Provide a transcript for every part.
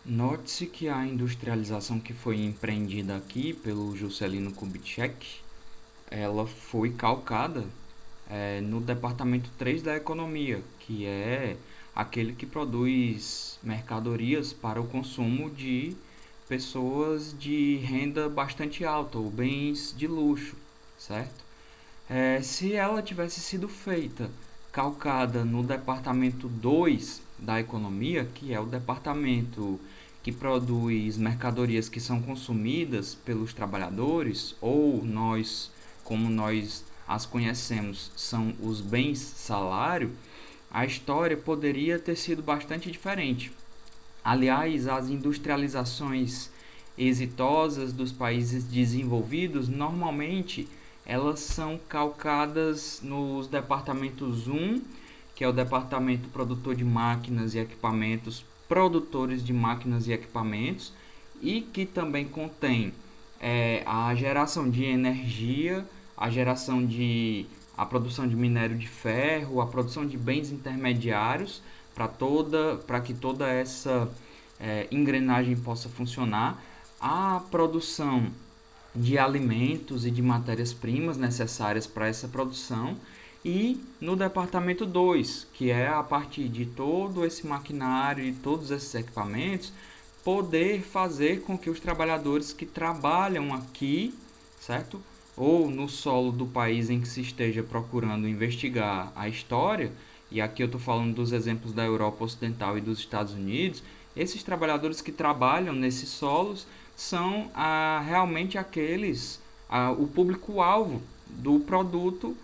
Note-se que a industrialização que foi empreendida aqui pelo Juscelino Kubitschek, ela foi calcada no departamento 3 da economia, que é aquele que produz mercadorias para o consumo de pessoas de renda bastante alta ou bens de luxo, certo? Se ela tivesse sido feita calcada no departamento 2 da economia, que é o departamento que produz mercadorias que são consumidas pelos trabalhadores, ou nós, como nós as conhecemos, são os bens salário, a história poderia ter sido bastante diferente. Aliás, as industrializações exitosas dos países desenvolvidos normalmente elas são calcadas nos departamentos 1, que é o departamento produtor de máquinas e equipamentos, produtores de máquinas e equipamentos, e que também contém a geração de energia, a produção de minério de ferro, a produção de bens intermediários para que toda essa engrenagem possa funcionar, a produção de alimentos e de matérias-primas necessárias para essa produção, e no departamento 2, que é a partir de todo esse maquinário e todos esses equipamentos, poder fazer com que os trabalhadores que trabalham aqui, certo? Ou no solo do país em que se esteja procurando investigar a história, e aqui eu estou falando dos exemplos da Europa Ocidental e dos Estados Unidos, esses trabalhadores que trabalham nesses solos são realmente o público-alvo do produto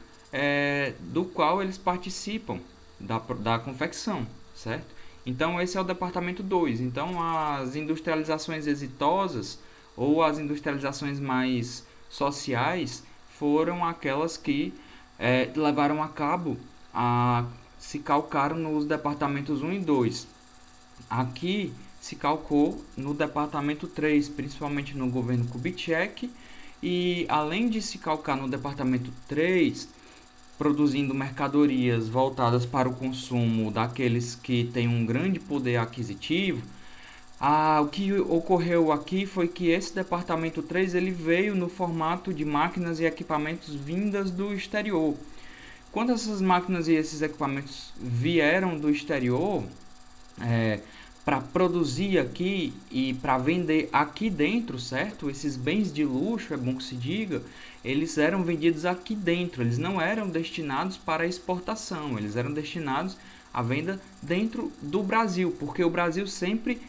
do qual eles participam da confecção, certo? Então esse é o departamento 2. Então as industrializações exitosas ou as industrializações mais sociais foram aquelas que levaram a cabo se calcaram nos departamentos 1 e 2. Aqui se calcou no departamento 3, principalmente no governo Kubitschek, e além de se calcar no departamento 3, produzindo mercadorias voltadas para o consumo daqueles que têm um grande poder aquisitivo, o que ocorreu aqui foi que esse departamento 3 ele veio no formato de máquinas e equipamentos vindas do exterior. Quando essas máquinas e esses equipamentos vieram do exterior, para produzir aqui e para vender aqui dentro, certo? Esses bens de luxo, é bom que se diga, eles eram vendidos aqui dentro, eles não eram destinados para exportação, eles eram destinados à venda dentro do Brasil, porque o Brasil sempre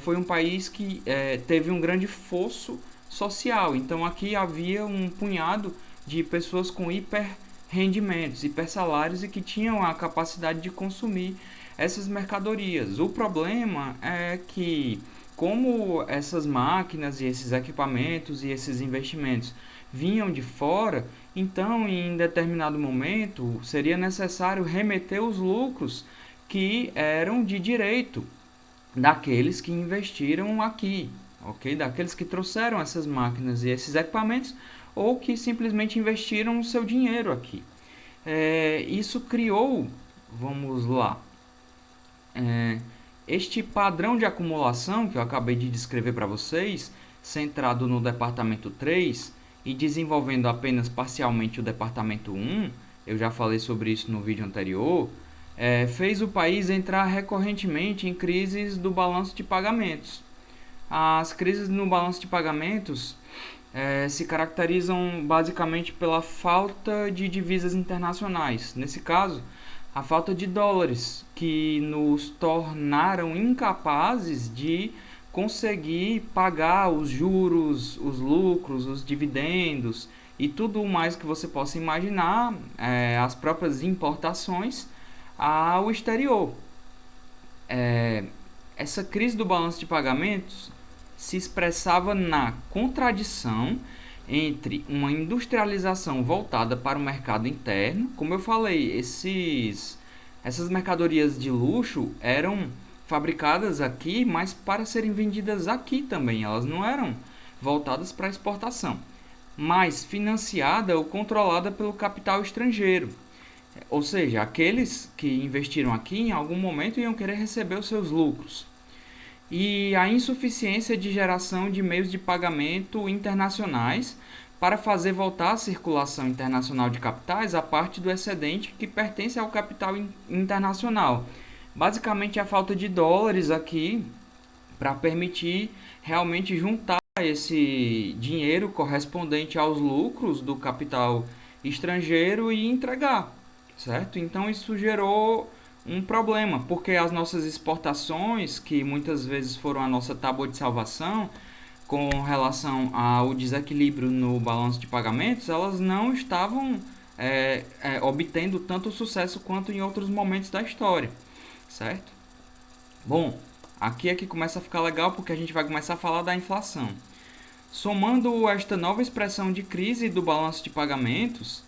foi um país que teve um grande fosso social, então aqui havia um punhado de pessoas com hiper rendimentos, hiper salários e que tinham a capacidade de consumir essas mercadorias. O problema é que, como essas máquinas e esses equipamentos e esses investimentos vinham de fora, então em determinado momento seria necessário remeter os lucros que eram de direito daqueles que investiram aqui, ok? Daqueles que trouxeram essas máquinas e esses equipamentos ou que simplesmente investiram o seu dinheiro aqui. Isso criou, vamos lá, este padrão de acumulação que eu acabei de descrever para vocês, centrado no departamento 3 e desenvolvendo apenas parcialmente o departamento 1, eu já falei sobre isso no vídeo anterior, fez o país entrar recorrentemente em crises do balanço de pagamentos. As crises no balanço de pagamentos se caracterizam basicamente pela falta de divisas internacionais. Nesse caso, a falta de dólares, que nos tornaram incapazes de conseguir pagar os juros, os lucros, os dividendos e tudo mais que você possa imaginar, as próprias importações ao exterior. Essa crise do balanço de pagamentos se expressava na contradição entre uma industrialização voltada para o mercado interno. Como eu falei, essas mercadorias de luxo eram fabricadas aqui, mas para serem vendidas aqui também. Elas não eram voltadas para exportação, mas financiada ou controlada pelo capital estrangeiro. Ou seja, aqueles que investiram aqui em algum momento iam querer receber os seus lucros. e a insuficiência de geração de meios de pagamento internacionais para fazer voltar à circulação internacional de capitais a parte do excedente que pertence ao capital internacional. Basicamente, a falta de dólares aqui para permitir realmente juntar esse dinheiro correspondente aos lucros do capital estrangeiro e entregar, certo? Então isso gerou um problema, porque as nossas exportações, que muitas vezes foram a nossa tábua de salvação com relação ao desequilíbrio no balanço de pagamentos, elas não estavam obtendo tanto sucesso quanto em outros momentos da história, certo? Bom, aqui é que começa a ficar legal porque a gente vai começar a falar da inflação. Somando esta nova expressão de crise do balanço de pagamentos,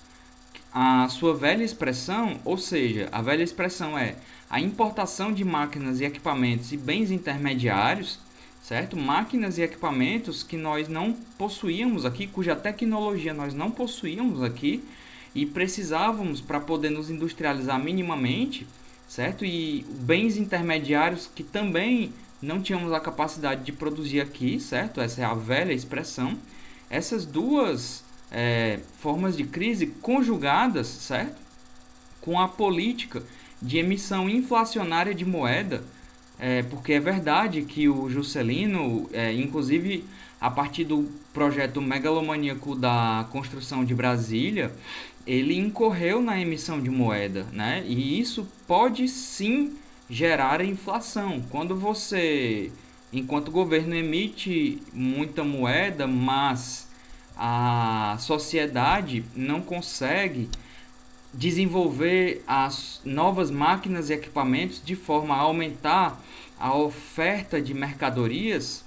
a sua velha expressão, ou seja, a velha expressão é a importação de máquinas e equipamentos e bens intermediários, certo? Máquinas e equipamentos que nós não possuíamos aqui, cuja tecnologia nós não possuíamos aqui e precisávamos para poder nos industrializar minimamente, certo? E bens intermediários que também não tínhamos a capacidade de produzir aqui, certo? Essa é a velha expressão. Essas duas formas de crise conjugadas, certo? Com a política de emissão inflacionária de moeda, porque é verdade que o Juscelino, inclusive a partir do projeto megalomaníaco da construção de Brasília, ele incorreu na emissão de moeda, né? E isso pode sim gerar inflação. Quando você, enquanto governo, emite muita moeda, mas a sociedade não consegue desenvolver as novas máquinas e equipamentos de forma a aumentar a oferta de mercadorias,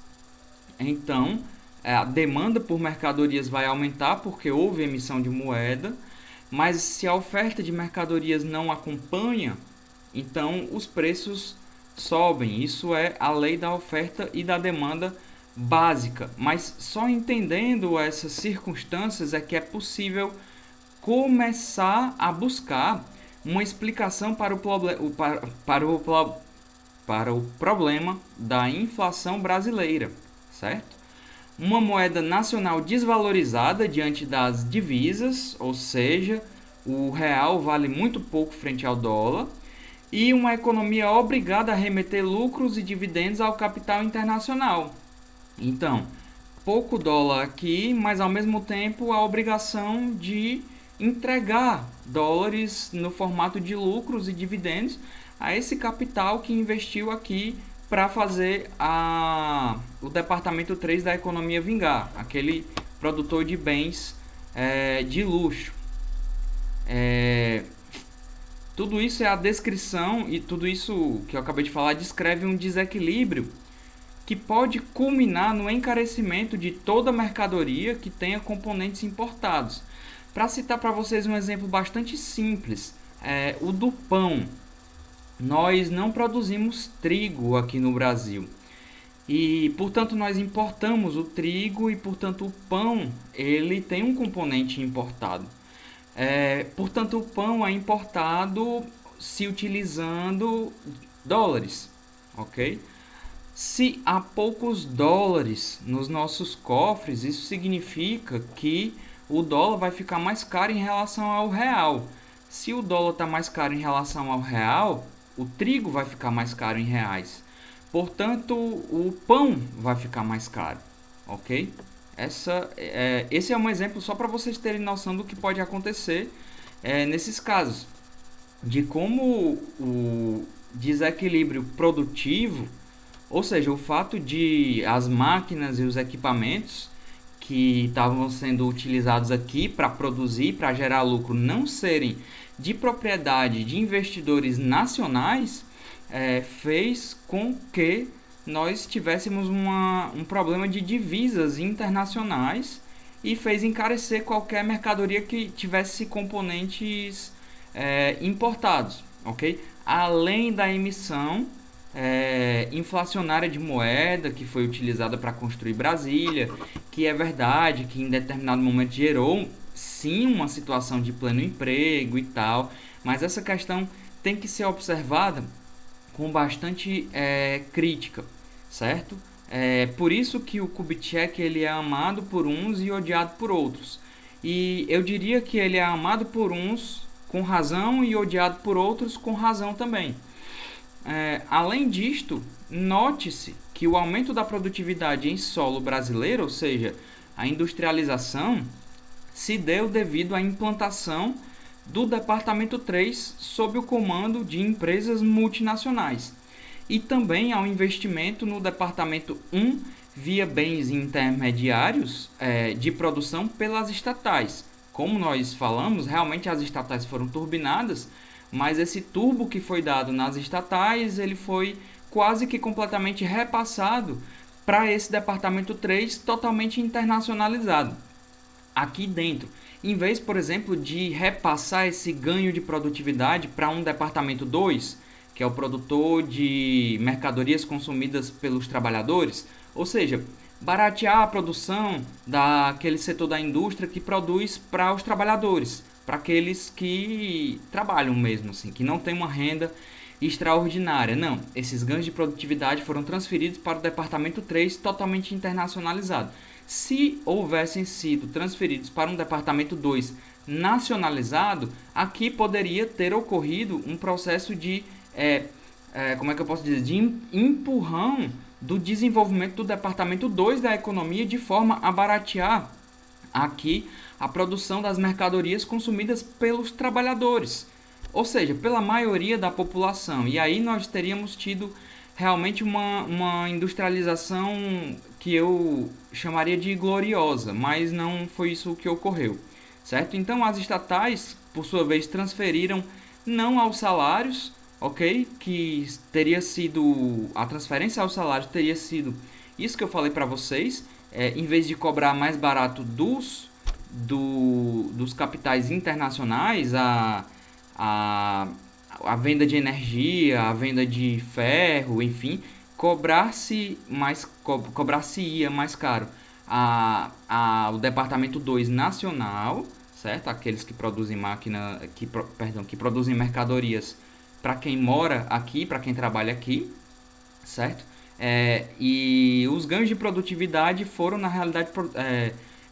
então a demanda por mercadorias vai aumentar porque houve emissão de moeda, mas se a oferta de mercadorias não acompanha, então os preços sobem. Isso é a lei da oferta e da demanda básica, mas só entendendo essas circunstâncias é que é possível começar a buscar uma explicação para o problema da inflação brasileira, certo? Uma moeda nacional desvalorizada diante das divisas, ou seja, o real vale muito pouco frente ao dólar, e uma economia obrigada a remeter lucros e dividendos ao capital internacional. Então, pouco dólar aqui, mas ao mesmo tempo a obrigação de entregar dólares no formato de lucros e dividendos a esse capital que investiu aqui para fazer o departamento 3 da economia vingar, aquele produtor de bens de luxo. Tudo isso é a descrição, e tudo isso que eu acabei de falar descreve um desequilíbrio que pode culminar no encarecimento de toda mercadoria que tenha componentes importados. Para citar para vocês um exemplo bastante simples, o do pão. Nós não produzimos trigo aqui no Brasil e, portanto, nós importamos o trigo e, portanto, o pão ele tem um componente importado. Portanto, o pão é importado se utilizando dólares, ok? Se há poucos dólares nos nossos cofres, isso significa que o dólar vai ficar mais caro em relação ao real. Se o dólar está mais caro em relação ao real, o trigo vai ficar mais caro em reais. Portanto, o pão vai ficar mais caro, ok? Esse é um exemplo só para vocês terem noção do que pode acontecer nesses casos. De como o desequilíbrio produtivo, ou seja, o fato de as máquinas e os equipamentos que estavam sendo utilizados aqui para produzir, para gerar lucro, não serem de propriedade de investidores nacionais, fez com que nós tivéssemos um problema de divisas internacionais e fez encarecer qualquer mercadoria que tivesse componentes importados, ok? Além da emissão inflacionária de moeda que foi utilizada para construir Brasília, que é verdade que em determinado momento gerou sim uma situação de pleno emprego e tal, mas essa questão tem que ser observada com bastante crítica, certo? É por isso que o Kubitschek ele é amado por uns e odiado por outros. E eu diria que ele é amado por uns com razão e odiado por outros com razão também. Além disto, note-se que o aumento da produtividade em solo brasileiro, ou seja, a industrialização, se deu devido à implantação do Departamento 3 sob o comando de empresas multinacionais e também ao investimento no Departamento 1 via bens intermediários de produção pelas estatais. Como nós falamos, realmente as estatais foram turbinadas, mas esse turbo que foi dado nas estatais, ele foi quase que completamente repassado para esse Departamento 3 totalmente internacionalizado aqui dentro. Em vez, por exemplo, de repassar esse ganho de produtividade para um departamento 2, que é o produtor de mercadorias consumidas pelos trabalhadores, ou seja, baratear a produção daquele setor da indústria que produz para os trabalhadores, para aqueles que trabalham mesmo, assim, que não têm uma renda extraordinária. Não, esses ganhos de produtividade foram transferidos para o departamento 3 totalmente internacionalizado. Se houvessem sido transferidos para um departamento 2 nacionalizado, aqui poderia ter ocorrido um processo de, como é que eu posso dizer, de empurrão do desenvolvimento do departamento 2 da economia de forma a baratear aqui a produção das mercadorias consumidas pelos trabalhadores, ou seja, pela maioria da população. E aí nós teríamos tido realmente uma industrialização que eu chamaria de gloriosa, mas não foi isso que ocorreu, certo? Então as estatais, por sua vez, transferiram não aos salários, ok? Que teria sido, a transferência aos salários teria sido isso que eu falei para vocês, em vez de cobrar mais barato dos capitais internacionais, a, a venda de energia, a venda de ferro, enfim, cobrar-se-ia mais caro o departamento 2 nacional, certo? Aqueles que produzem que produzem mercadorias para quem mora aqui, para quem trabalha aqui, certo? E os ganhos de produtividade foram, na realidade,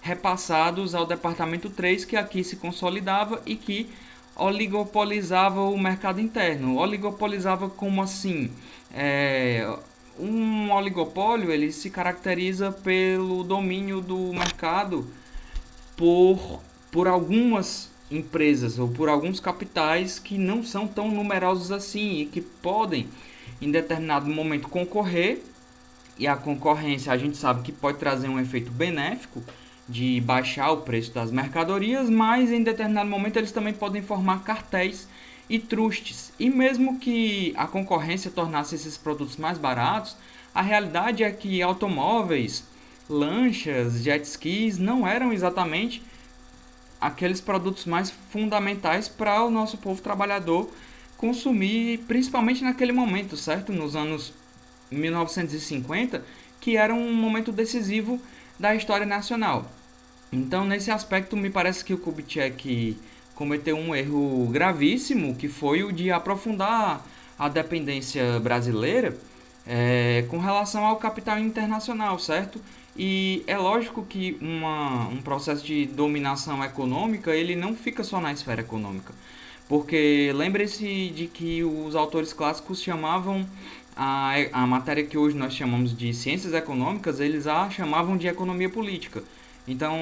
repassados ao departamento 3, que aqui se consolidava e que oligopolizava o mercado interno. Oligopolizava como assim? Um oligopólio ele se caracteriza pelo domínio do mercado por algumas empresas ou por alguns capitais que não são tão numerosos assim e que podem, em determinado momento, concorrer. E a concorrência a gente sabe que pode trazer um efeito benéfico de baixar o preço das mercadorias, mas em determinado momento eles também podem formar cartéis e trustes. E mesmo que a concorrência tornasse esses produtos mais baratos, a realidade é que automóveis, lanchas, jet skis não eram exatamente aqueles produtos mais fundamentais para o nosso povo trabalhador consumir, principalmente naquele momento, certo? Nos anos 1950, que era um momento decisivo da história nacional. Então, nesse aspecto, me parece que o Kubitschek cometeu um erro gravíssimo, que foi o de aprofundar a dependência brasileira com relação ao capital internacional, certo? E é lógico que um processo de dominação econômica ele não fica só na esfera econômica, porque lembre-se de que os autores clássicos chamavam a matéria que hoje nós chamamos de ciências econômicas, eles a chamavam de economia política. Então,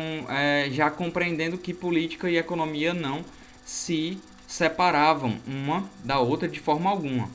já compreendendo que política e economia não se separavam uma da outra de forma alguma.